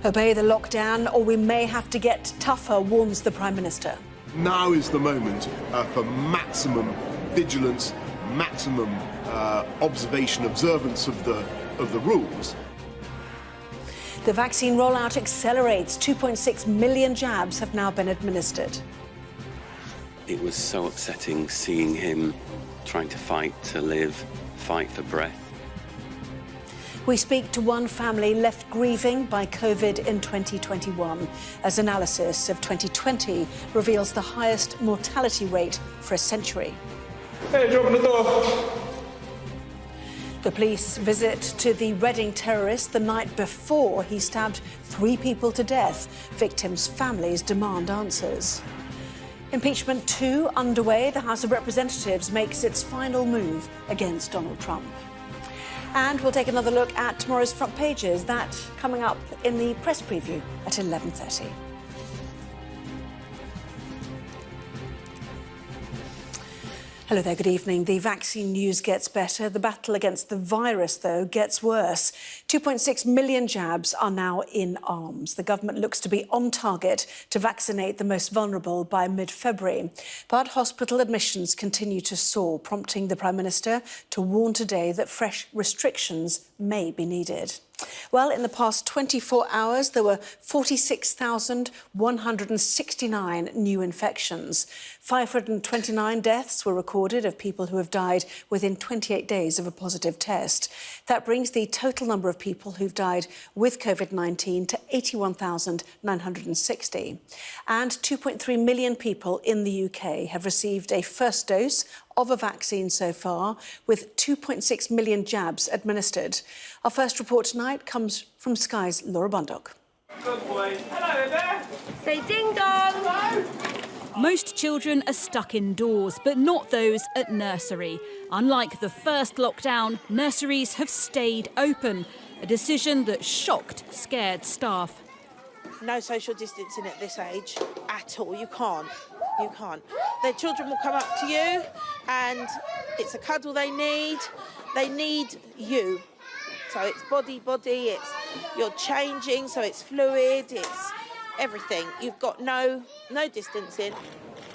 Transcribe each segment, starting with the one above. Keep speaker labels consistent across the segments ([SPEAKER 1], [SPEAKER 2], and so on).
[SPEAKER 1] Obey the lockdown or we may have to get tougher, warns the Prime Minister.
[SPEAKER 2] Now is the moment for maximum vigilance, maximum observance of the rules.
[SPEAKER 1] The vaccine rollout accelerates. 2.6 million jabs have now been administered.
[SPEAKER 3] It was so upsetting seeing him trying to fight to live, fight for breath.
[SPEAKER 1] We speak to one family left grieving by COVID in 2021, as analysis of 2020 reveals the highest mortality rate for a century.
[SPEAKER 4] Hey, open the door.
[SPEAKER 1] The police visit to the Reading terrorist the night before he stabbed 3 people to death. Victims' families demand answers. Impeachment 2 underway. The House of Representatives makes its final move against Donald Trump. And we'll take another look at tomorrow's front pages. That coming up in the press preview at 11:30. Hello there, good evening. The vaccine news gets better. The battle against the virus, though, gets worse. 2.6 million jabs are now in arms. The government looks to be on target to vaccinate the most vulnerable by mid-February. But hospital admissions continue to soar, prompting the Prime Minister to warn today that fresh restrictions may be needed. Well, in the past 24 hours, there were 46,169 new infections. 529 deaths were recorded of people who have died within 28 days of a positive test. That brings the total number of people who've died with COVID-19 to 81,960. And 2.3 million people in the UK have received a first dose of a vaccine so far, with 2.6 million jabs administered. Our first report tonight comes from Sky's Laura Bundock.
[SPEAKER 4] Good boy. Hello there.
[SPEAKER 5] Say ding dong.
[SPEAKER 4] Hello.
[SPEAKER 5] Most children are stuck indoors, but not those at nursery. Unlike the first lockdown, nurseries have stayed open, a decision that shocked scared staff.
[SPEAKER 6] No social distancing at this age at all. You can't. You can't. Their children will come up to you and it's a cuddle they need. They need you. So it's body, it's you're changing, so it's fluid, it's everything. You've got no distancing.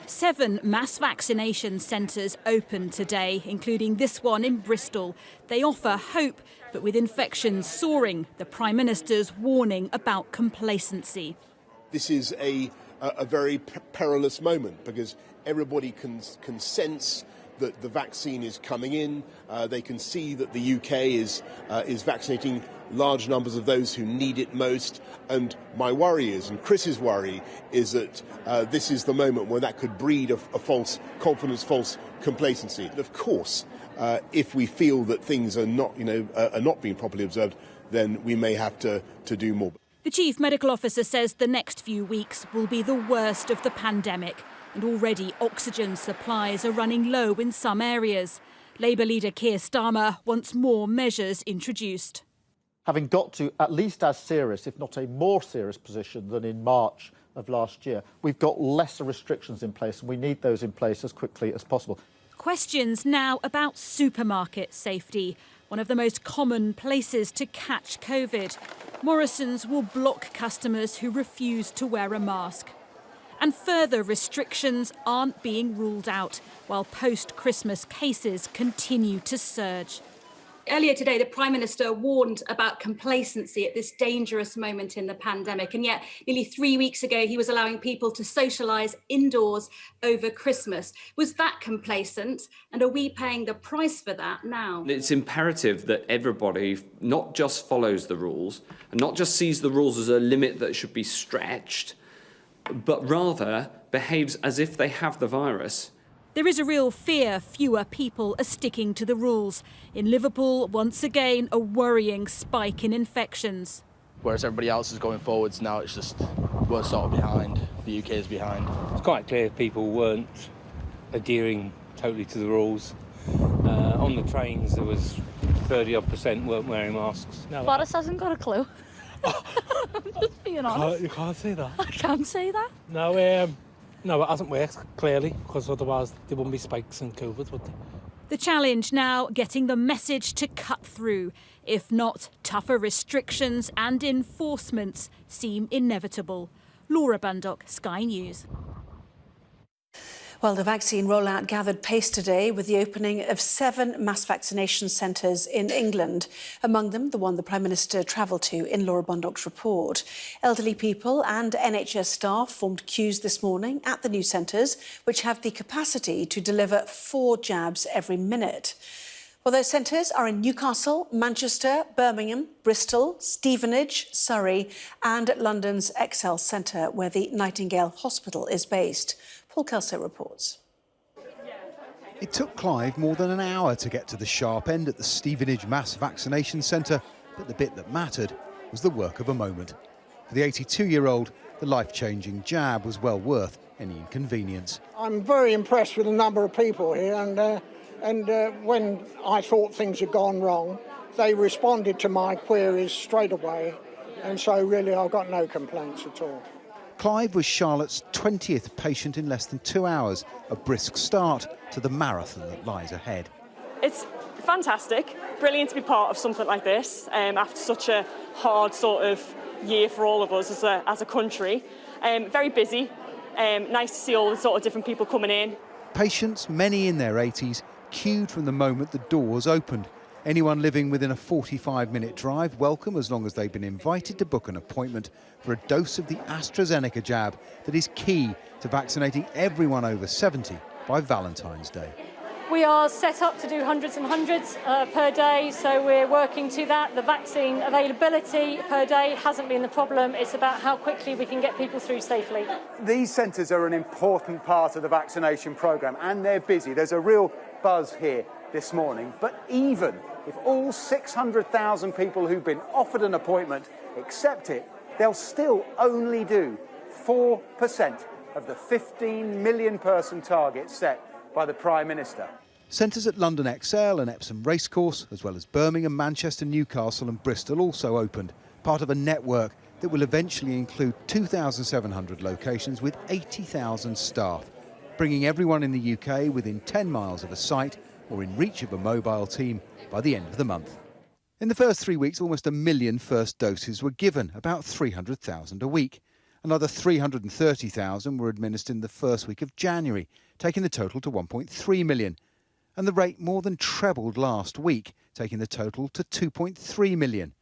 [SPEAKER 5] 7 mass vaccination centres open today, including this one in Bristol. They offer hope, but with infections soaring, the Prime Minister's warning about complacency.
[SPEAKER 2] This is a very perilous moment because everybody can sense that the vaccine is coming in. They can see that the UK is vaccinating large numbers of those who need it most. And my worry is, and Chris's worry, is that this is the moment when that could breed a false confidence, false complacency. And of course, if we feel that things are not being properly observed, then we may have to do more.
[SPEAKER 5] The Chief Medical Officer says the next few weeks will be the worst of the pandemic, and already oxygen supplies are running low in some areas. Labour leader Keir Starmer wants more measures introduced.
[SPEAKER 7] Having got to at least as serious, if not a more serious position than in March of last year, we've got lesser restrictions in place and we need those in place as quickly as possible.
[SPEAKER 5] Questions now about supermarket safety, one of the most common places to catch COVID. Morrison's will block customers who refuse to wear a mask. And further restrictions aren't being ruled out, while post-Christmas cases continue to surge.
[SPEAKER 8] Earlier today, the Prime Minister warned about complacency at this dangerous moment in the pandemic. And yet, nearly 3 weeks ago, he was allowing people to socialise indoors over Christmas. Was that complacent? And are we paying the price for that now?
[SPEAKER 9] It's imperative that everybody not just follows the rules and not just sees the rules as a limit that should be stretched, but rather behaves as if they have the virus.
[SPEAKER 5] There is a real fear fewer people are sticking to the rules. In Liverpool, once again, a worrying spike in infections.
[SPEAKER 10] Whereas everybody else is going forwards now, it's just we're sort of behind. The UK is behind.
[SPEAKER 11] It's quite clear people weren't adhering totally to the rules. On the trains, there was 30-odd% weren't wearing masks.
[SPEAKER 12] No, Boris hasn't got a clue. I'm just being honest.
[SPEAKER 11] You can't say that.
[SPEAKER 12] I can't say that.
[SPEAKER 11] No, it hasn't worked, clearly, because otherwise there wouldn't be spikes in COVID, would there?
[SPEAKER 5] The challenge now getting the message to cut through. If not, tougher restrictions and enforcements seem inevitable. Laura Bundock, Sky News.
[SPEAKER 1] Well, the vaccine rollout gathered pace today with the opening of 7 mass vaccination centres in England. Among them, the one the Prime Minister travelled to in Laura Bundock's report. Elderly people and NHS staff formed queues this morning at the new centres, which have the capacity to deliver 4 jabs every minute. Well, those centres are in Newcastle, Manchester, Birmingham, Bristol, Stevenage, Surrey and London's Excel Centre, where the Nightingale Hospital is based. Paul Kelso reports.
[SPEAKER 13] It took Clive more than an hour to get to the sharp end at the Stevenage Mass Vaccination Centre, but the bit that mattered was the work of a moment. For the 82-year-old, the life-changing jab was well worth any inconvenience.
[SPEAKER 14] I'm very impressed with the number of people here, and when I thought things had gone wrong, they responded to my queries straight away, and so really I've got no complaints at all.
[SPEAKER 13] Clive was Charlotte's 20th patient in less than 2 hours, a brisk start to the marathon that lies ahead.
[SPEAKER 15] It's fantastic, brilliant to be part of something like this after such a hard sort of year for all of us as a country. Very busy, nice to see all the sort of different people coming in.
[SPEAKER 13] Patients, many in their 80s, queued from the moment the doors opened. Anyone living within a 45-minute drive welcome, as long as they've been invited to book an appointment for a dose of the AstraZeneca jab that is key to vaccinating everyone over 70 by Valentine's Day.
[SPEAKER 16] We are set up to do hundreds and hundreds per day, so we're working to that. The vaccine availability per day hasn't been the problem. It's about how quickly we can get people through safely.
[SPEAKER 17] These centres are an important part of the vaccination programme, and they're busy. There's a real buzz here this morning, but even if all 600,000 people who've been offered an appointment accept it, they'll still only do 4% of the 15 million person target set by the Prime Minister.
[SPEAKER 13] Centres at London Excel and Epsom Racecourse, as well as Birmingham, Manchester, Newcastle and Bristol also opened, part of a network that will eventually include 2,700 locations with 80,000 staff, bringing everyone in the UK within 10 miles of a site or in reach of a mobile team by the end of the month. In the first 3 weeks, almost 1 million first doses were given, about 300,000 a week. Another 330,000 were administered in the first week of January, taking the total to 1.3 million. And the rate more than trebled last week, taking the total to 2.3 million.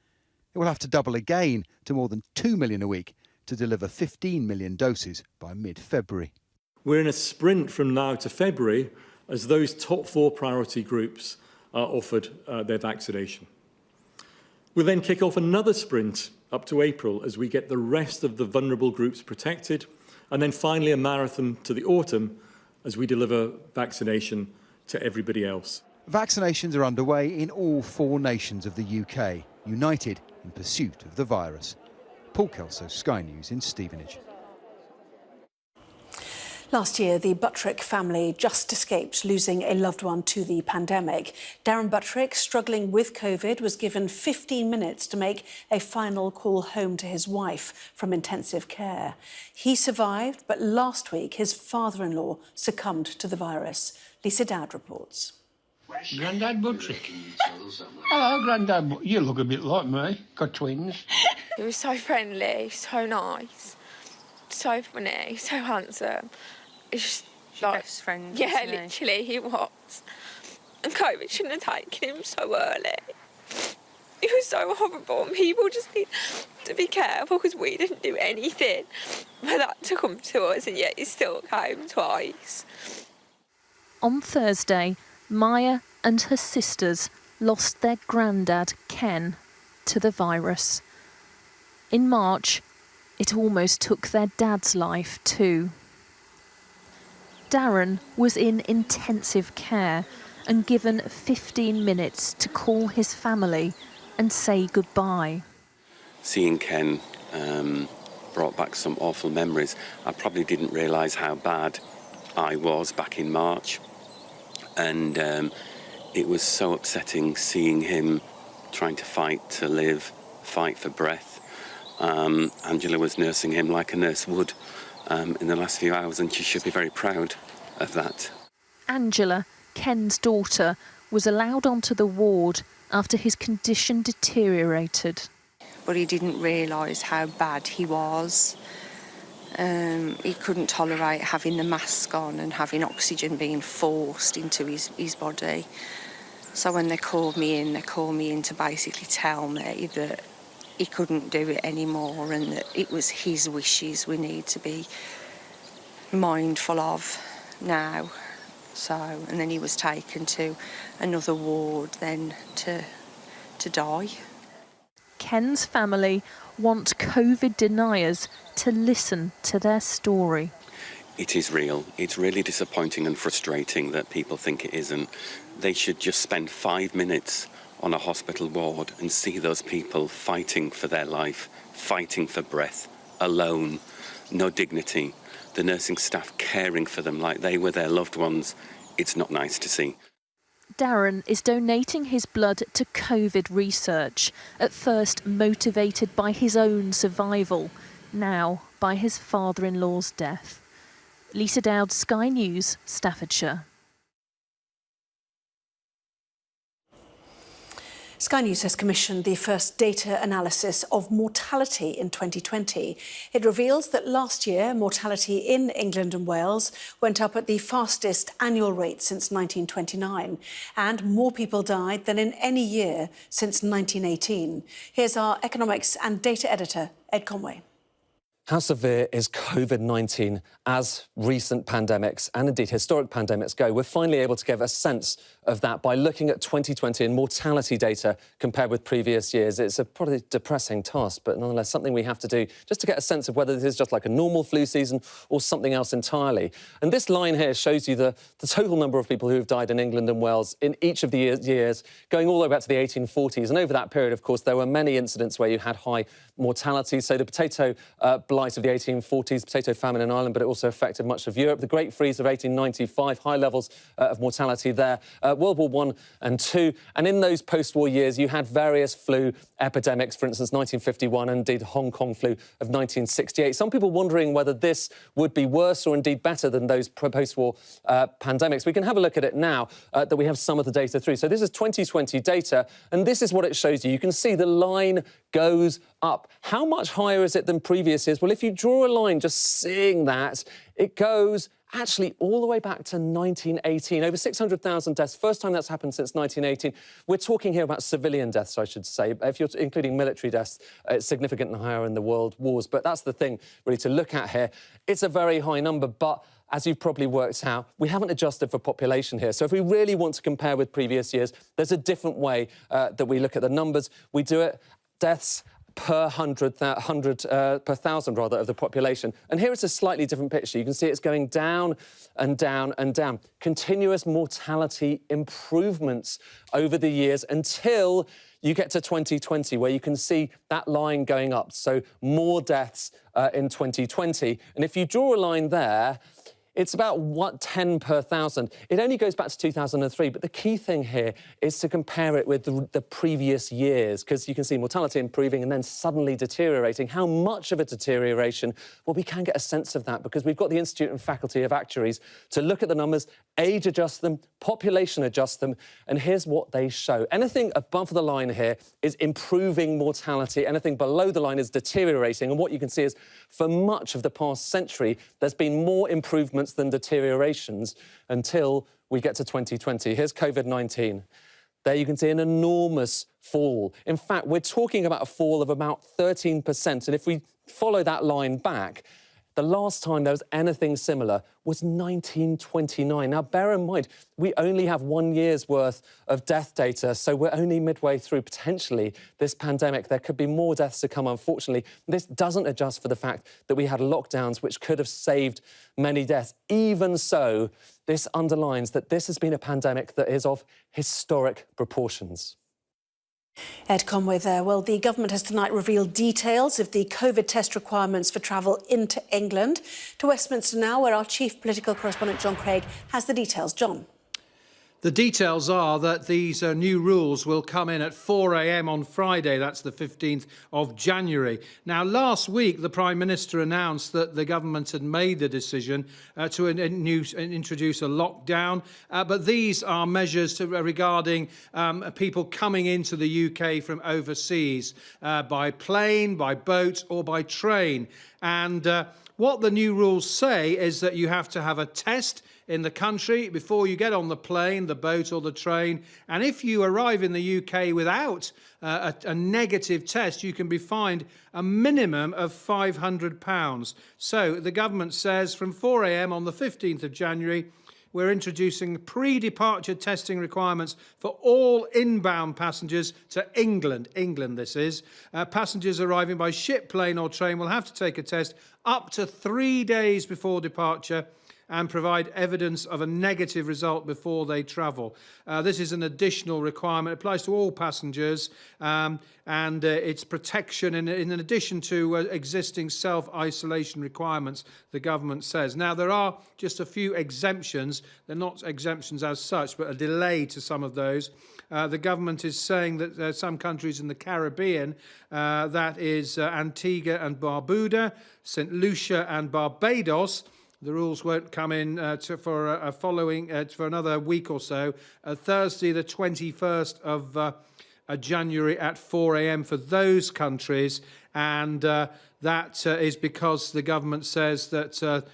[SPEAKER 13] It will have to double again to more than 2 million a week to deliver 15 million doses by mid-February.
[SPEAKER 18] We're in a sprint from now to February as those top 4 priority groups are offered their vaccination. We'll then kick off another sprint up to April as we get the rest of the vulnerable groups protected, and then finally a marathon to the autumn as we deliver vaccination to everybody else.
[SPEAKER 13] Vaccinations are underway in all 4 nations of the UK, united in pursuit of the virus. Paul Kelso, Sky News in Stevenage.
[SPEAKER 1] Last year, the Buttrick family just escaped losing a loved one to the pandemic. Darren Buttrick, struggling with COVID, was given 15 minutes to make a final call home to his wife from intensive care. He survived, but last week his father-in-law succumbed to the virus. Lisa Dowd reports.
[SPEAKER 19] Grandad Buttrick. Hello, Grandad. You look a bit like me. Got twins.
[SPEAKER 20] He was so friendly, so nice, so funny, so handsome. It's just like
[SPEAKER 21] best friend.
[SPEAKER 20] Yeah, literally, he was. And COVID shouldn't have taken him so early. It was so horrible, and people just need to be careful because we didn't do anything for that to come to us, and yet he still came twice.
[SPEAKER 12] On Thursday, Maya and her sisters lost their granddad, Ken, to the virus. In March, it almost took their dad's life too. Darren was in intensive care and given 15 minutes to call his family and say goodbye.
[SPEAKER 3] Seeing Ken brought back some awful memories. I probably didn't realise how bad I was back in March, and it was so upsetting seeing him trying to fight to live, fight for breath. Angela was nursing him like a nurse would in the last few hours, and she should be very proud of that.
[SPEAKER 12] Angela Ken's daughter, was allowed onto the ward after his condition deteriorated.
[SPEAKER 21] But he didn't realise how bad he was. He couldn't tolerate having the mask on and having oxygen being forced into his body. So when they called me in to basically tell me that he couldn't do it anymore and that it was his wishes we need to be mindful of now. So, and then he was taken to another ward then to die.
[SPEAKER 12] Ken's family want COVID deniers to listen to their story.
[SPEAKER 3] It is real. It's really disappointing and frustrating that people think it isn't. They should just spend 5 minutes on a hospital ward and see those people fighting for their life, fighting for breath, alone, no dignity. The nursing staff caring for them like they were their loved ones. It's not nice to see.
[SPEAKER 12] Darren is donating his blood to COVID research, at first motivated by his own survival, now by his father-in-law's death. Lisa Dowd, Sky News, Staffordshire.
[SPEAKER 1] Sky News has commissioned the first data analysis of mortality in 2020. It reveals that last year, mortality in England and Wales went up at the fastest annual rate since 1929, and more people died than in any year since 1918. Here's our economics and data editor, Ed Conway.
[SPEAKER 22] How severe is COVID-19 as recent pandemics and indeed historic pandemics go? We're finally able to give a sense of that by looking at 2020 and mortality data compared with previous years. It's a pretty depressing task, but nonetheless something we have to do just to get a sense of whether this is just like a normal flu season or something else entirely. And this line here shows you the total number of people who have died in England and Wales in each of the years, going all the way back to the 1840s. And over that period, of course, there were many incidents where you had high mortality. So the potato blight of the 1840s, potato famine in Ireland, but it also affected much of Europe. The Great Freeze of 1895, high levels of mortality there. World War I and II. And in those post-war years, you had various flu epidemics, for instance, 1951, and indeed Hong Kong flu of 1968. Some people wondering whether this would be worse or indeed better than those post-war pandemics. We can have a look at it now that we have some of the data through. So this is 2020 data, and this is what it shows you. You can see the line goes up. How much higher is it than previous years? Well, if you draw a line just seeing that, it goes actually all the way back to 1918. Over 600,000 deaths, first time that's happened since 1918. We're talking here about civilian deaths, I should say. If you're including military deaths, it's significantly higher in the world wars. But that's the thing really to look at here. It's a very high number, but as you've probably worked out, we haven't adjusted for population here. So if we really want to compare with previous years, there's a different way that we look at the numbers. We do it deaths per per thousand rather of the population. And here it's a slightly different picture. You can see it's going down and down and down. Continuous mortality improvements over the years until you get to 2020, where you can see that line going up. So more deaths in 2020. And if you draw a line there, it's about 10 per thousand. It only goes back to 2003, but the key thing here is to compare it with the previous years, because you can see mortality improving and then suddenly deteriorating. How much of a deterioration? Well, we can get a sense of that because we've got the Institute and Faculty of Actuaries to look at the numbers, age adjust them, population adjust them, and here's what they show. Anything above the line here is improving mortality. Anything below the line is deteriorating. And what you can see is for much of the past century, there's been more improvements than deteriorations until we get to 2020. Here's COVID-19. There you can see an enormous fall. In fact, we're talking about a fall of about 13%. And if we follow that line back, the last time there was anything similar was 1929. Now, bear in mind, we only have 1 year's worth of death data, so we're only midway through, potentially, this pandemic. There could be more deaths to come, unfortunately. This doesn't adjust for the fact that we had lockdowns, which could have saved many deaths. Even so, this underlines that this has been a pandemic that is of historic proportions.
[SPEAKER 1] Ed Conway there. Well, the government has tonight revealed details of the COVID test requirements for travel into England. To Westminster now, where our chief political correspondent John Craig has the details. John.
[SPEAKER 4] The details are that these new rules will come in at 4 a.m. on Friday. That's the 15th of January. Now, last week, the Prime Minister announced that the government had made the decision to introduce a lockdown. But these are measures regarding people coming into the UK from overseas by plane, by boat or by train. And what the new rules say is that you have to have a test in the country before you get on the plane, the boat or the train. And if you arrive in the UK without a negative test, you can be fined a minimum of £500. So the government says from 4 a.m. on the 15th of January, we're introducing pre-departure testing requirements for all inbound passengers to England. England, this is. Passengers arriving by ship, plane or train will have to take a test up to 3 days before departure and provide evidence of a negative result before they travel. This is an additional requirement. It applies to all passengers, and it's protection in addition to existing self-isolation requirements, the government says. Now, there are just a few exemptions. They're not exemptions as such, but a delay to some of those. The government is saying that there are some countries in the Caribbean, that is Antigua and Barbuda, St. Lucia and Barbados. The rules won't come in for another week or so. Thursday, the 21st of January at 4 a.m. for those countries, and that is because the government says that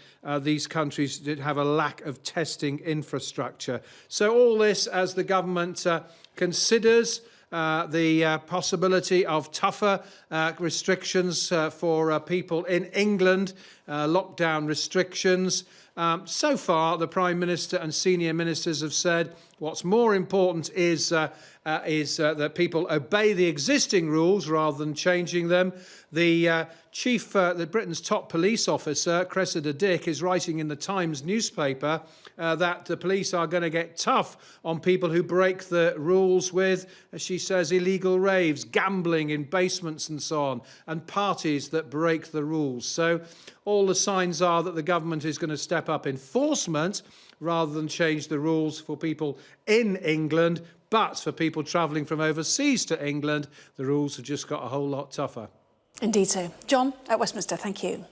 [SPEAKER 4] these countries did have a lack of testing infrastructure. So all this as the government considers the possibility of tougher restrictions for people in England, lockdown restrictions. So far, the Prime Minister and senior ministers have said what's more important is that people obey the existing rules rather than changing them. The Britain's top police officer, Cressida Dick, is writing in the Times newspaper that the police are going to get tough on people who break the rules with, as she says, illegal raves, gambling in basements and so on, and parties that break the rules. So all the signs are that the government is going to step up enforcement rather than change the rules for people in England. But for people travelling from overseas to England, the rules have just got a whole lot tougher.
[SPEAKER 1] Indeed so. John at Westminster, thank you.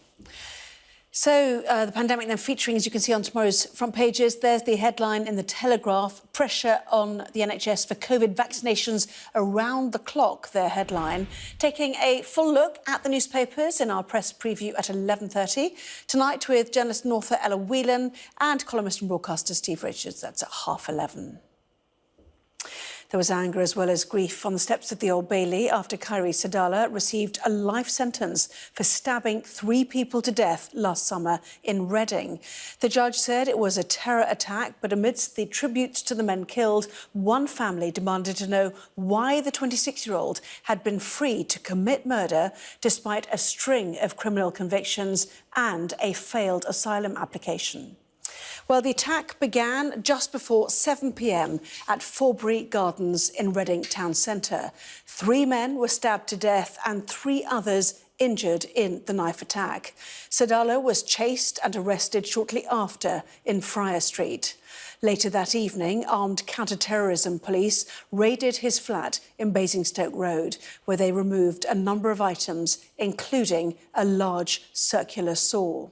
[SPEAKER 1] So the pandemic then featuring, as you can see on tomorrow's front pages, there's the headline in the Telegraph, pressure on the NHS for COVID vaccinations around the clock, their headline. Taking a full look at the newspapers in our press preview at 11:30 tonight with journalist and author Ella Whelan and columnist and broadcaster Steve Richards. That's at 11:30. There was anger as well as grief on the steps of the Old Bailey after Khairi Sadala received a life sentence for stabbing 3 people to death last summer in Reading. The judge said it was a terror attack, but amidst the tributes to the men killed, one family demanded to know why the 26-year-old had been free to commit murder despite a string of criminal convictions and a failed asylum application. Well, the attack began just before 7 p.m. at Forbury Gardens in Reading town centre. 3 men were stabbed to death and 3 others injured in the knife attack. Sadala was chased and arrested shortly after in Friar Street. Later that evening, armed counter-terrorism police raided his flat in Basingstoke Road, where they removed a number of items, including a large circular saw.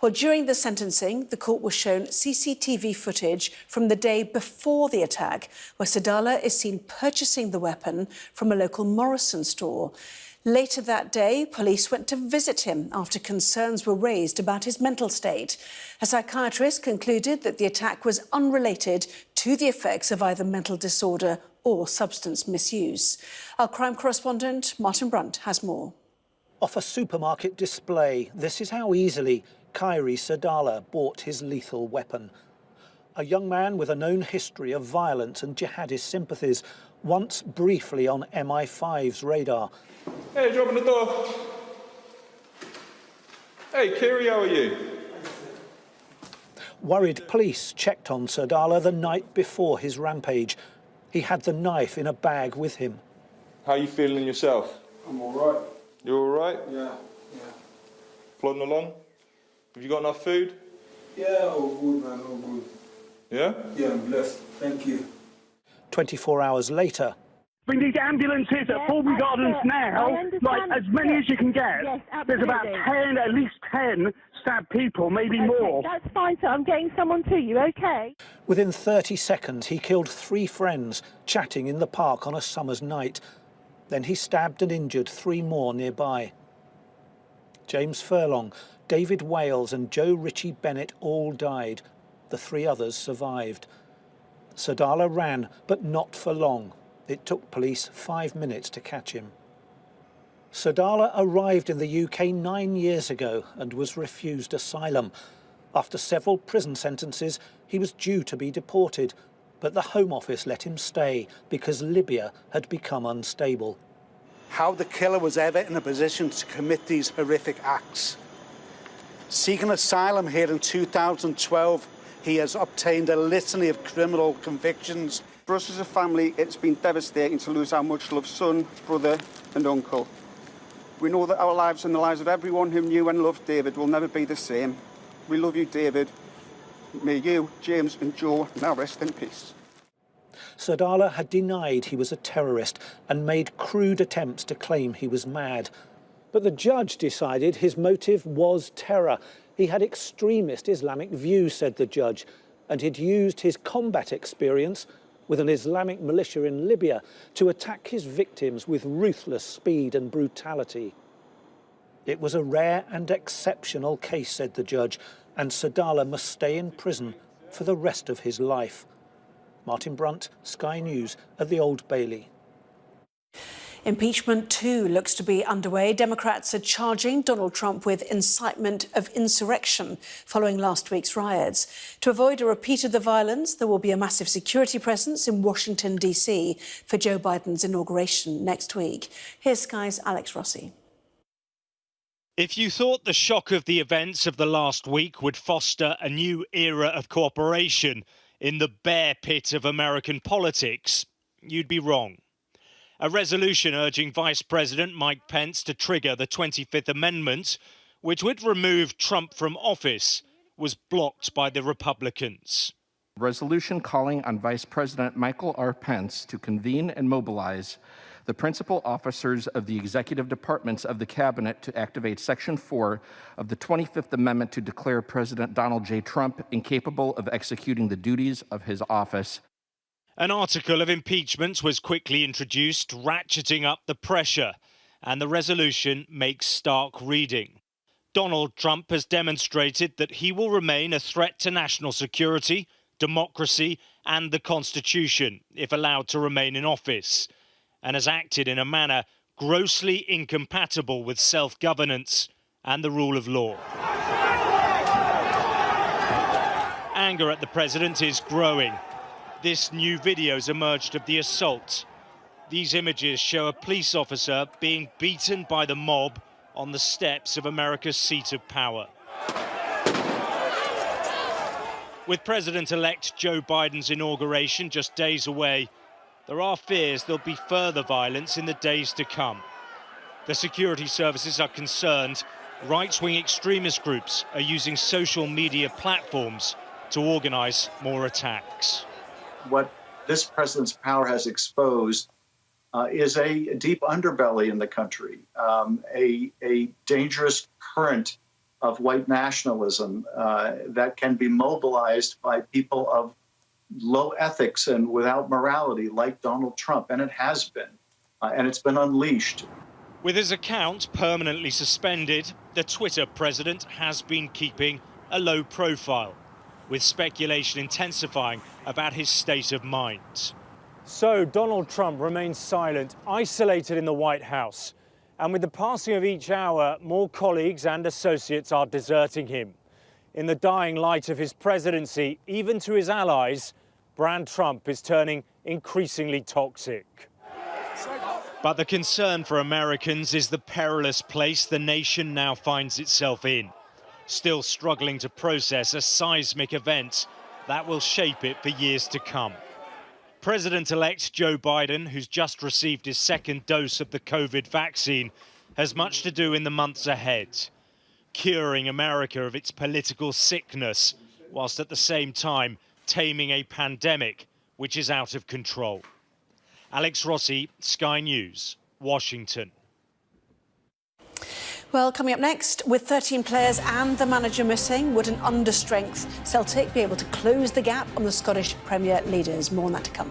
[SPEAKER 1] Well, during the sentencing, the court was shown CCTV footage from the day before the attack, where Sadala is seen purchasing the weapon from a local Morrison store. Later that day, police went to visit him after concerns were raised about his mental state. A psychiatrist concluded that the attack was unrelated to the effects of either mental disorder or substance misuse. Our crime correspondent, Martin Brunt, has more.
[SPEAKER 6] Off a supermarket display, this is how easily Khairi Sadala bought his lethal weapon. A young man with a known history of violence and jihadist sympathies, once briefly on MI5's radar.
[SPEAKER 23] Hey, open the door. Hey, Kiri, how are you?
[SPEAKER 6] Worried police checked on Sadala the night before his rampage. He had the knife in a bag with him.
[SPEAKER 23] How are you feeling yourself?
[SPEAKER 24] I'm all right.
[SPEAKER 23] You all right?
[SPEAKER 24] Yeah.
[SPEAKER 23] Plodding along? Have you got enough food?
[SPEAKER 24] Yeah, all good, man, all good.
[SPEAKER 23] Yeah?
[SPEAKER 2] Yeah, I'm blessed. Thank you.
[SPEAKER 6] 24 hours later,
[SPEAKER 7] We need ambulances at Fulby Gardens now, like as many as you can get.
[SPEAKER 8] Yes,
[SPEAKER 7] There's about
[SPEAKER 8] absolutely.
[SPEAKER 7] 10, at least 10 stabbed people, maybe more.
[SPEAKER 8] That's fine, sir. I'm getting someone to you, okay?
[SPEAKER 6] within 30 seconds, he killed 3 friends chatting in the park on a summer's night. Then he stabbed and injured 3 more nearby. James Furlong, David Wales and Joe Ritchie Bennett all died. The 3 others survived. Sadala ran, but not for long. It took police 5 minutes to catch him. Sadala arrived in the UK 9 years ago and was refused asylum. After several prison sentences, he was due to be deported, but the Home Office let him stay because Libya had become unstable.
[SPEAKER 24] How the killer was ever in a position to commit these horrific acts. Seeking asylum here in 2012, he has obtained a litany of criminal convictions.
[SPEAKER 25] For us as a family, it's been devastating to lose our much-loved son, brother and uncle. We know that our lives and the lives of everyone who knew and loved David will never be the same. We love you, David. May you, James and Joe now rest in peace.
[SPEAKER 6] Sadala had denied he was a terrorist and made crude attempts to claim he was mad. But the judge decided his motive was terror. He had extremist Islamic views, said the judge, and he'd used his combat experience with an Islamic militia in Libya to attack his victims with ruthless speed and brutality. It was a rare and exceptional case, said the judge, and Sadala must stay in prison for the rest of his life. Martin Brunt, Sky News at the Old Bailey.
[SPEAKER 1] Impeachment 2 looks to be underway. Democrats are charging Donald Trump with incitement of insurrection following last week's riots. To avoid a repeat of the violence, there will be a massive security presence in Washington, D.C. for Joe Biden's inauguration next week. Here's Sky's Alex Rossi.
[SPEAKER 26] If you thought the shock of the events of the last week would foster a new era of cooperation in the bear pit of American politics, you'd be wrong. A resolution urging Vice President Mike Pence to trigger the 25th Amendment, which would remove Trump from office, was blocked by the Republicans.
[SPEAKER 27] Resolution calling on Vice President Michael R. Pence to convene and mobilize the principal officers of the executive departments of the cabinet to activate Section 4 of the 25th Amendment to declare President Donald J. Trump incapable of executing the duties of his office.
[SPEAKER 26] An article of impeachment was quickly introduced, ratcheting up the pressure, and the resolution makes stark reading. Donald Trump has demonstrated that he will remain a threat to national security, democracy, and the Constitution if allowed to remain in office, and has acted in a manner grossly incompatible with self-governance and the rule of law. Anger at the president is growing. This new video's emerged of the assault. These images show a police officer being beaten by the mob on the steps of America's seat of power. With President-elect Joe Biden's inauguration just days away, there are fears there'll be further violence in the days to come. The security services are concerned right-wing extremist groups are using social media platforms to organize more attacks.
[SPEAKER 28] What this president's power has exposed is a deep underbelly in the country, a dangerous current of white nationalism that can be mobilized by people of low ethics and without morality like Donald Trump, and it has been, and it's been unleashed.
[SPEAKER 26] With his account permanently suspended, the Twitter president has been keeping a low profile, with speculation intensifying about his state of mind.
[SPEAKER 29] So Donald Trump remains silent, isolated in the White House. And with the passing of each hour, more colleagues and associates are deserting him. In the dying light of his presidency, even to his allies, brand Trump is turning increasingly toxic.
[SPEAKER 26] But the concern for Americans is the perilous place the nation now finds itself in, still struggling to process a seismic event that will shape it for years to come. President-elect Joe Biden, who's just received his second dose of the COVID vaccine, has much to do in the months ahead, curing America of its political sickness, whilst at the same time taming a pandemic which is out of control. Alex Rossi, Sky News, Washington.
[SPEAKER 1] Well, coming up next, with 13 players and the manager missing, would an understrength Celtic be able to close the gap on the Scottish Premier leaders? More on that to come.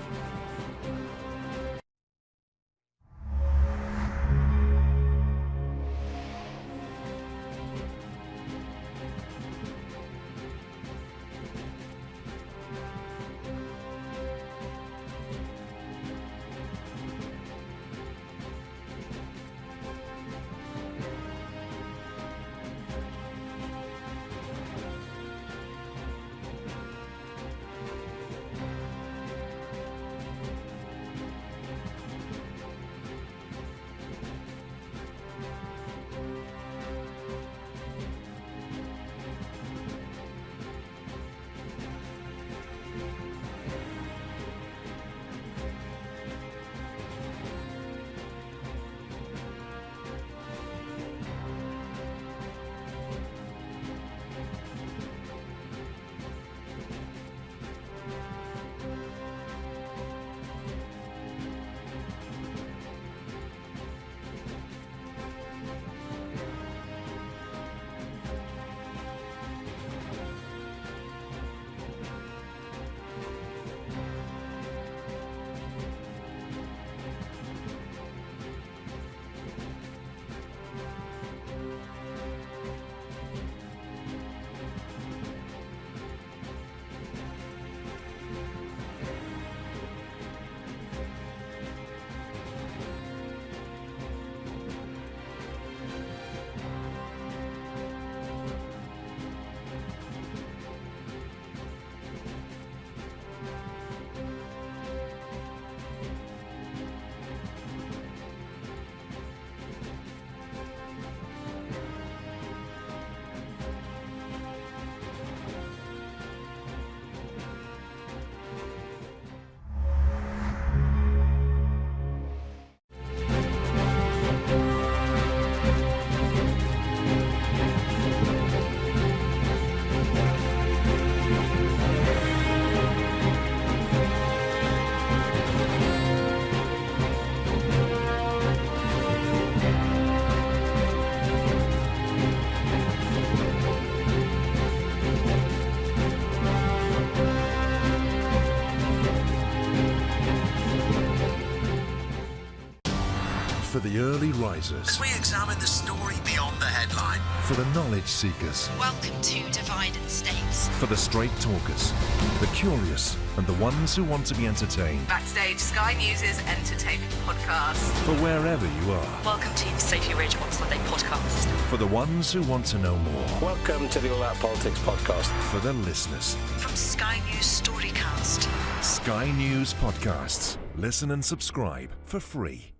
[SPEAKER 5] For the early risers.
[SPEAKER 9] As we examine the story beyond the headline.
[SPEAKER 5] For the knowledge seekers.
[SPEAKER 9] Welcome to Divided States.
[SPEAKER 5] For the straight talkers, the curious, and the ones who want to be entertained.
[SPEAKER 10] Backstage, Sky News' entertainment podcast.
[SPEAKER 5] For wherever you are.
[SPEAKER 10] Welcome to Sophie Ridge on Sunday podcast.
[SPEAKER 5] For the ones who want to know more.
[SPEAKER 11] Welcome to the All Out Politics podcast.
[SPEAKER 5] For the listeners.
[SPEAKER 9] From Sky News Storycast.
[SPEAKER 5] Sky News Podcasts. Listen and subscribe for free.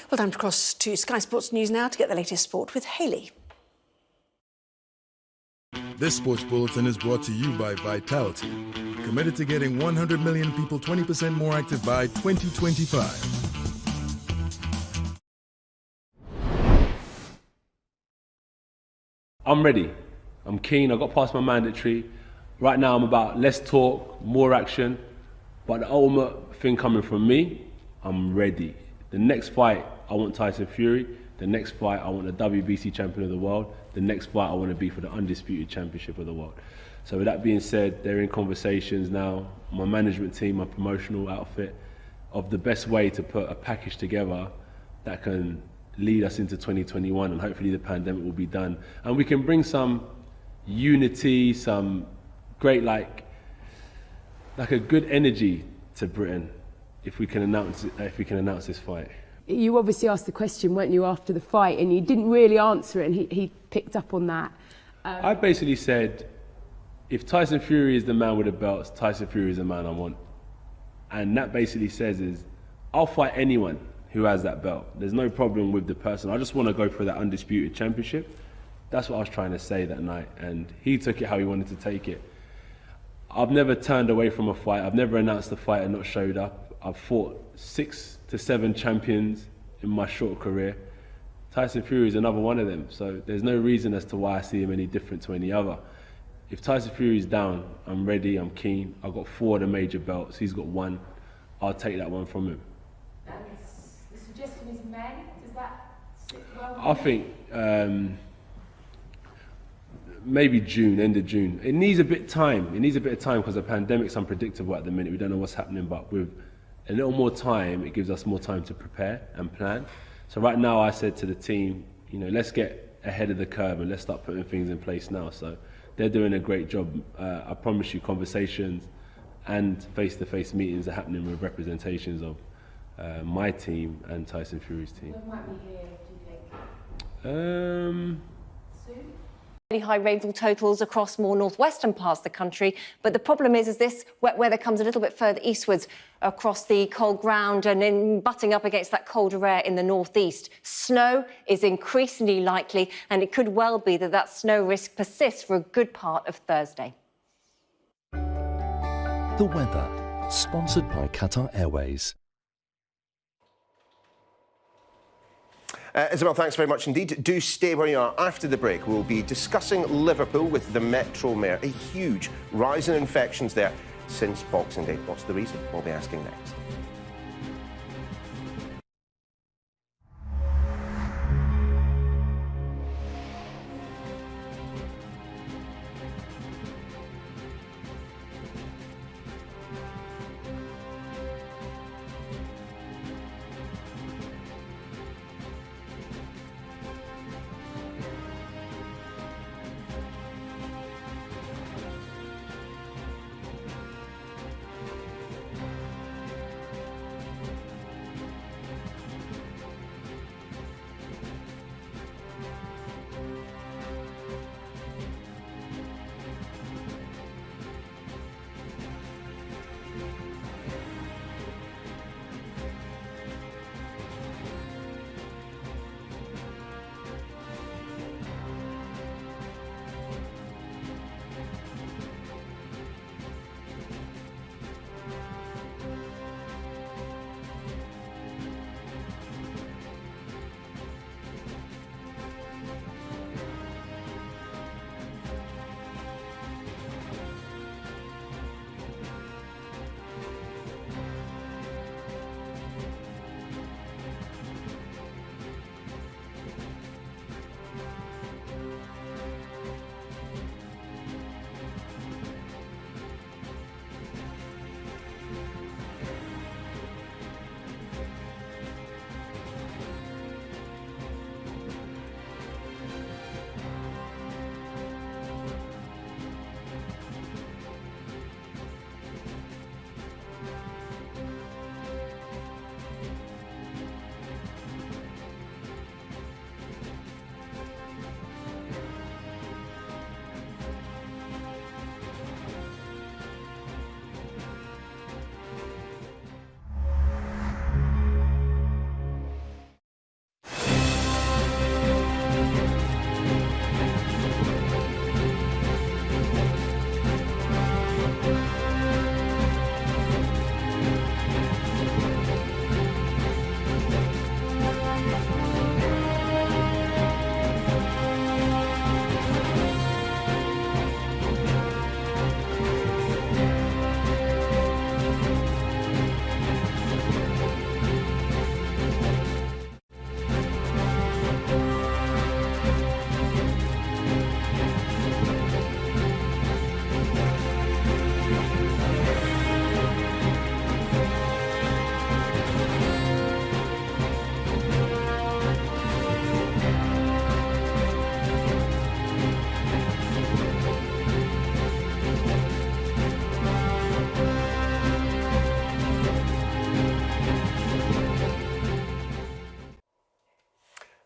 [SPEAKER 1] Well, time to cross to Sky Sports News now to get the latest sport with Hayley.
[SPEAKER 14] This sports bulletin is brought to you by Vitality, committed to getting 100 million people 20% more active by 2025.
[SPEAKER 15] I'm ready. I'm keen. I got past my mandatory. Right now I'm about less talk, more action. But the ultimate thing coming from me, I'm ready. The next fight, I want Tyson Fury. The next fight, I want the WBC champion of the world. The next fight, I want to be for the undisputed championship of the world. So with that being said, they're in conversations now, my management team, my promotional outfit, of the best way to put a package together that can lead us into 2021, and hopefully the pandemic will be done. And we can bring some unity, some great, like a good energy to Britain if we can announce this fight.
[SPEAKER 16] You obviously asked the question, weren't you, after the fight, and you didn't really answer it, and he picked up on that.
[SPEAKER 15] I basically said, if Tyson Fury is the man with the belts, Tyson Fury is the man I want. And that basically says is, I'll fight anyone who has that belt. There's no problem with the person. I just want to go for that undisputed championship. That's what I was trying to say that night. And he took it how he wanted to take it. I've never turned away from a fight. I've never announced a fight and not showed up. I've fought 6 to 7 champions in my short career. Tyson Fury is another one of them. So there's no reason as to why I see him any different to any other. If Tyson Fury's down, I'm ready, I'm keen. I've got 4 of the major belts. He's got 1. I'll take that one from him.
[SPEAKER 16] And the suggestion is men. Does that sit well?
[SPEAKER 15] I think maybe June, end of June. It needs a bit of time. It needs a bit of time because the pandemic's unpredictable at the minute. We don't know what's happening, but with a little more time, it gives us more time to prepare and plan. So right now, I said to the team, you know, let's get ahead of the curve and let's start putting things in place now. So they're doing a great job. I promise you, conversations and face-to-face meetings are happening with representations of my team and Tyson Fury's team.
[SPEAKER 16] When might we hear, do you think?
[SPEAKER 15] Soon?
[SPEAKER 3] Really high rainfall totals across more northwestern parts of the country, but the problem is this wet weather comes a little bit further eastwards across the cold ground and in butting up against that colder air in the northeast. Snow is increasingly likely, and it could well be that snow risk persists for a good part of Thursday.
[SPEAKER 5] The weather, sponsored by Qatar Airways.
[SPEAKER 12] Isabel, thanks very much indeed. Do stay where you are. After the break, we'll be discussing Liverpool with the Metro Mayor. A huge rise in infections there since Boxing Day. What's the reason? We'll be asking next.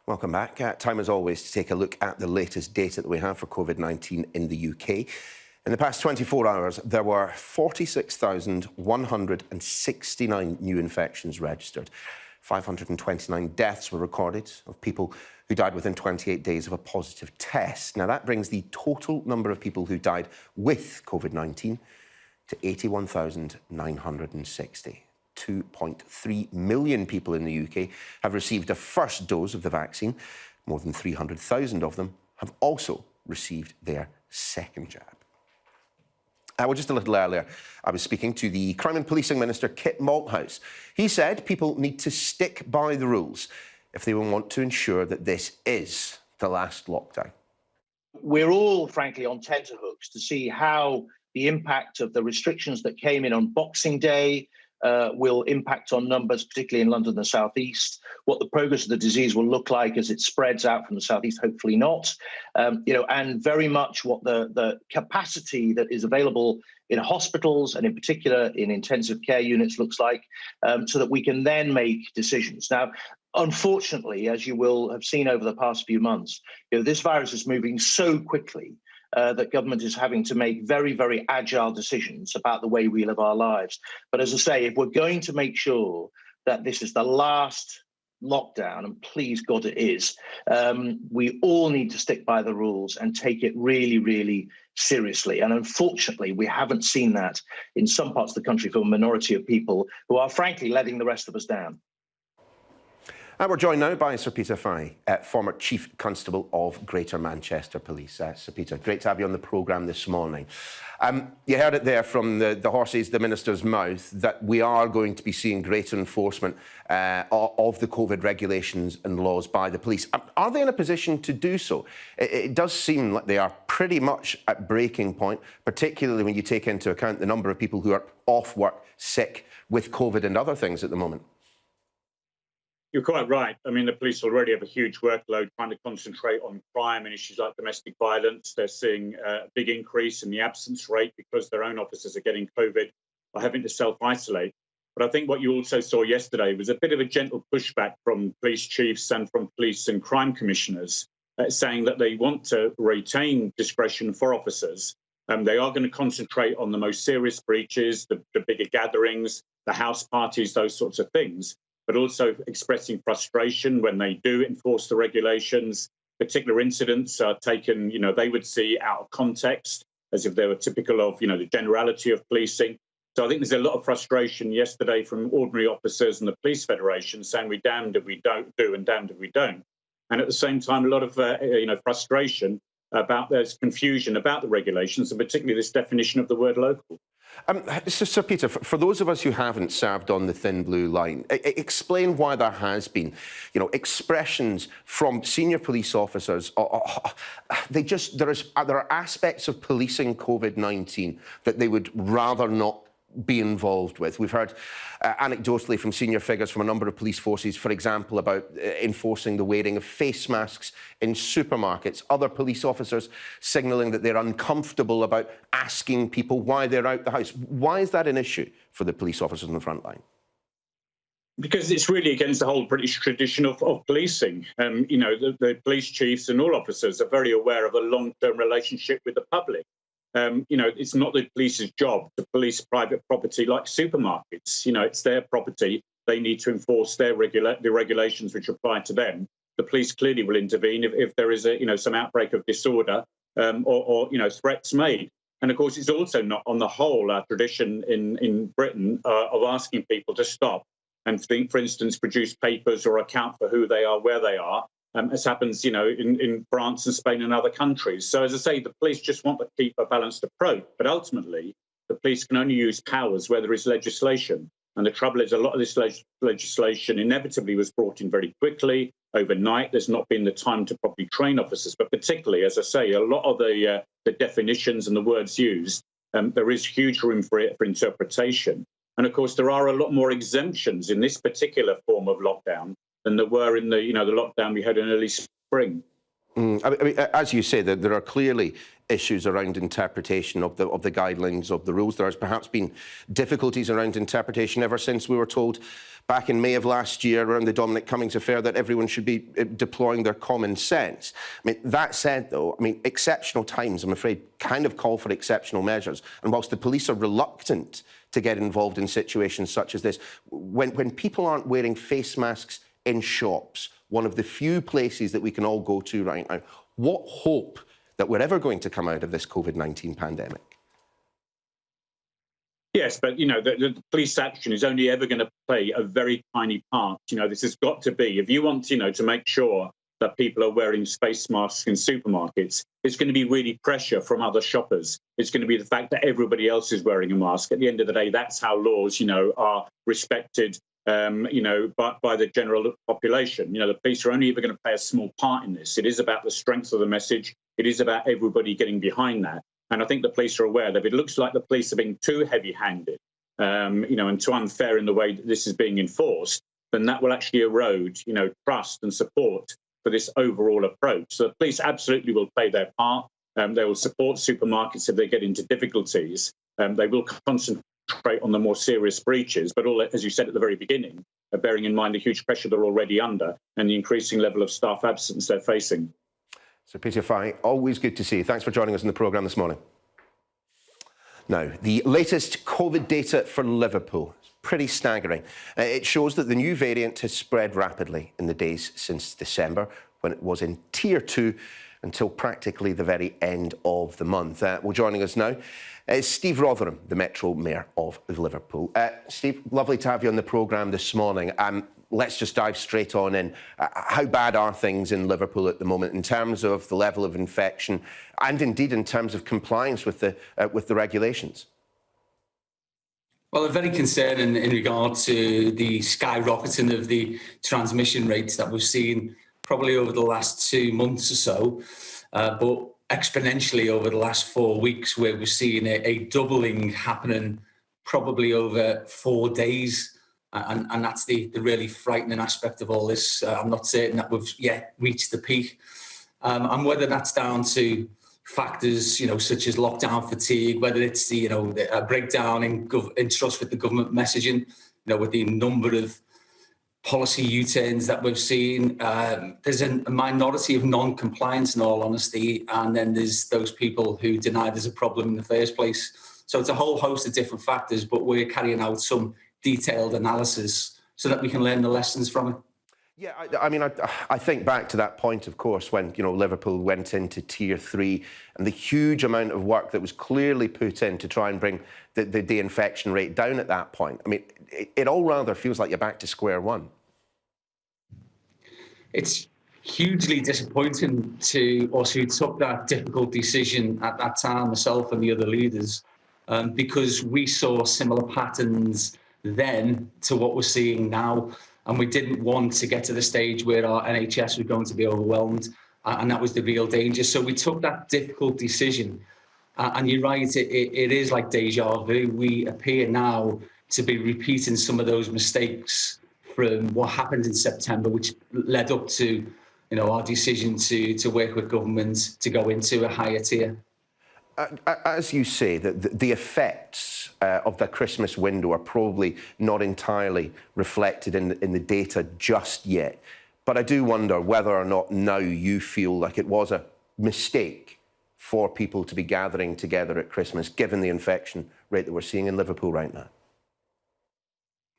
[SPEAKER 12] Welcome back. Time as always to take a look at the latest data that we have for COVID-19 in the UK. In the past 24 hours, there were 46,169 new infections registered. 529 deaths were recorded of people who died within 28 days of a positive test. Now, that brings the total number of people who died with COVID-19 to 81,960. 2.3 million people in the UK have received a first dose of the vaccine. More than 300,000 of them have also received their second jab. Well, just a little earlier, I was speaking to the Crime and Policing Minister, Kit Malthouse. He said people need to stick by the rules if they want to ensure that this is the last lockdown.
[SPEAKER 4] We're all, frankly, on tenterhooks to see how the impact of the restrictions that came in on Boxing Day will impact on numbers, particularly in London and the South East, what the progress of the disease will look like as it spreads out from the South East, hopefully not, and very much what the capacity that is available in hospitals and in particular in intensive care units looks like, so that we can then make decisions. Now, unfortunately, as you will have seen over the past few months, this virus is moving so quickly that government is having to make very, very agile decisions about the way we live our lives. But as I say, if we're going to make sure that this is the last lockdown, and please God it is, we all need to stick by the rules and take it really, really seriously. And unfortunately, we haven't seen that in some parts of the country for a minority of people who are frankly letting the rest of us down.
[SPEAKER 12] And we're joined now by Sir Peter Fahey, former Chief Constable of Greater Manchester Police. Sir Peter, great to have you on the programme this morning. You heard it there from the horse's, the Minister's mouth, that we are going to be seeing greater enforcement of the COVID regulations and laws by the police. Are they in a position to do so? It does seem like they are pretty much at breaking point, particularly when you take into account the number of people who are off work, sick, with COVID and other things at the moment.
[SPEAKER 13] You're quite right. I mean, the police already have a huge workload trying to concentrate on crime and issues like domestic violence. They're seeing a big increase in the absence rate because their own officers are getting COVID or having to self-isolate. But I think what you also saw yesterday was a bit of a gentle pushback from police chiefs and from police and crime commissioners saying that they want to retain discretion for officers. They are going to concentrate on the most serious breaches, the bigger gatherings, the house parties, those sorts of things, but also expressing frustration when they do enforce the regulations. Particular incidents are taken, they would see out of context, as if they were typical of, the generality of policing. So I think there's a lot of frustration yesterday from ordinary officers and the Police Federation saying we're damned if we don't do and damned if we don't. And at the same time, a lot of, frustration about there's confusion about the regulations and particularly this definition of the word local.
[SPEAKER 12] Sir Peter, for those of us who haven't served on the thin blue line, explain why there has been, expressions from senior police officers. There are aspects of policing COVID-19 that they would rather not be involved with. We've heard anecdotally from senior figures from a number of police forces, for example, about enforcing the wearing of face masks in supermarkets. Other police officers signalling that they're uncomfortable about asking people why they're out the house. Why is that an issue for the police officers on the front line?
[SPEAKER 13] Because it's really against the whole British tradition of policing. The police chiefs and all officers are very aware of a long-term relationship with the public. It's not the police's job to police private property like supermarkets. It's their property. They need to enforce the regulations which apply to them. The police clearly will intervene if there is some outbreak of disorder or threats made. And of course, it's also not on the whole our tradition in Britain of asking people to stop and for instance, produce papers or account for who they are, where they are. As happens, in France and Spain and other countries. So, as I say, the police just want to keep a balanced approach. But ultimately, the police can only use powers where there is legislation. And the trouble is a lot of this legislation inevitably was brought in very quickly, overnight. There's not been the time to properly train officers. But particularly, as I say, a lot of the definitions and the words used, there is huge room for interpretation. And, of course, there are a lot more exemptions in this particular form of lockdown than there were in the the lockdown we had in early spring.
[SPEAKER 12] I mean, as you say, there are clearly issues around interpretation of the guidelines, of the rules. There has perhaps been difficulties around interpretation ever since we were told back in May of last year around the Dominic Cummings affair that everyone should be deploying their common sense. I mean, that said, though, I mean, exceptional times, I'm afraid, kind of call for exceptional measures. And whilst the police are reluctant to get involved in situations such as this, when people aren't wearing face masks in shops, one of the few places that we can all go to right now, what hope that we're ever going to come out of this COVID-19 pandemic?
[SPEAKER 13] Yes, but, you know, the police action is only ever going to play a very tiny part. You know, this has got to be, if you want, you know, to make sure that people are wearing face masks in supermarkets, it's going to be really pressure from other shoppers. It's going to be the fact that everybody else is wearing a mask. At the end of the day, that's how laws, you know, are respected, you know, by the general population. You know, the police are only ever going to play a small part in this. It is about the strength of the message. It is about everybody getting behind that. And I think the police are aware that if it looks like the police are being too heavy-handed, you know, and too unfair in the way that this is being enforced, then that will actually erode, you know, trust and support for this overall approach. So the police absolutely will play their part. They will support supermarkets if they get into difficulties. They will concentrate on the more serious breaches, but all, as you said at the very beginning, bearing in mind the huge pressure they're already under and the increasing level of staff absence they're facing.
[SPEAKER 12] So, Peter Fye, always good to see you. Thanks for joining us in the programme this morning. Now, the latest COVID data for Liverpool is pretty staggering. It shows that the new variant has spread rapidly in the days since December, when it was in Tier 2, until practically the very end of the month. Well, joining us now is Steve Rotherham, the Metro Mayor of Liverpool. Steve, lovely to have you on the programme this morning. Let's just dive straight on in. How bad are things in Liverpool at the moment in terms of the level of infection and indeed in terms of compliance with the regulations?
[SPEAKER 2] Well, they're very concerning in regard to the skyrocketing of the transmission rates that we've seen probably over the last 2 months or so, but exponentially over the last 4 weeks, where we're seeing a doubling happening probably over 4 days. And that's the really frightening aspect of all this. I'm not certain that we've yet reached the peak. And whether that's down to factors, you know, such as lockdown fatigue, whether it's the, you know, a breakdown in trust with the government messaging, you know, with the number of policy U-turns that we've seen. There's a minority of non-compliance, in all honesty, and then there's those people who deny there's a problem in the first place. So it's a whole host of different factors, but we're carrying out some detailed analysis so that we can learn the lessons from it.
[SPEAKER 12] Yeah, I mean, I think back to that point, of course, when, you know, Liverpool went into Tier 3 and the huge amount of work that was clearly put in to try and bring the infection rate down at that point. I mean, it all rather feels like you're back to square one.
[SPEAKER 2] It's hugely disappointing to us who took that difficult decision at that time, myself and the other leaders, because we saw similar patterns then to what we're seeing now. And we didn't want to get to the stage where our NHS was going to be overwhelmed. And that was the real danger. So we took that difficult decision. And you're right, it is like deja vu. We appear now to be repeating some of those mistakes from what happened in September, which led up to, you know, our decision to work with government to go into a higher tier.
[SPEAKER 12] As you say, the effects of the Christmas window are probably not entirely reflected in the data just yet. But I do wonder whether or not now you feel like it was a mistake for people to be gathering together at Christmas, given the infection rate that we're seeing in Liverpool right now.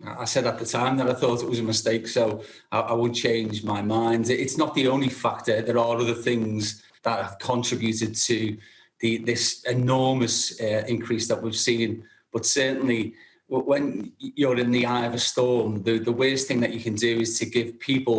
[SPEAKER 2] I said at the time that I thought it was a mistake, so I would change my mind. It's not the only factor. There are other things that have contributed to this enormous increase that we've seen. But certainly, when you're in the eye of a storm, the worst thing that you can do is to give people